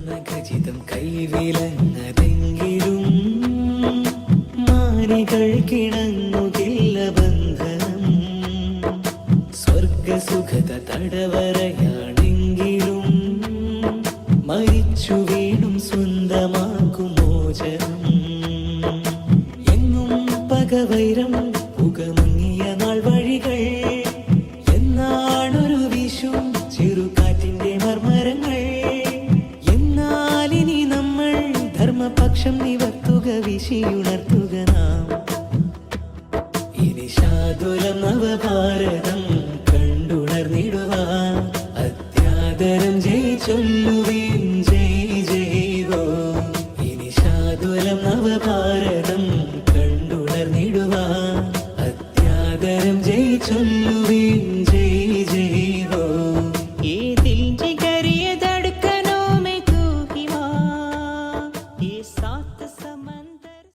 നഖചിതം കൈവിലങ്ങതെങ്കിലും മാനികൾ കിണങ്ങുകില്ല ബന്ധനം. സ്വർഗസുഖത തടവറയാണെങ്കിലും മരിച്ചു വീണും സ്വന്തമാക്കും മോചനം. എങ്ങും പകവൈരം പുകമങ്ങിയ നാൾ വഴികൾ എന്നാണൊരു വിഷും ചെറുകാറ്റിന്റെ മർമരങ്ങൾ. എന്നാലിനി നമ്മൾ ധർമ്മപക്ഷം നിവർത്തുക, വിശിയുണർത്തുക നാം. ഇനി ശാതുലം നവഭാരതം കണ്ടുണർന്നിടുവാൻ അത്യാദരം ജയ് ചൊല്ലുവേൻ, ജയ് ജയ് ഗോ. ഇനി ശാതുലം നവഭാരതം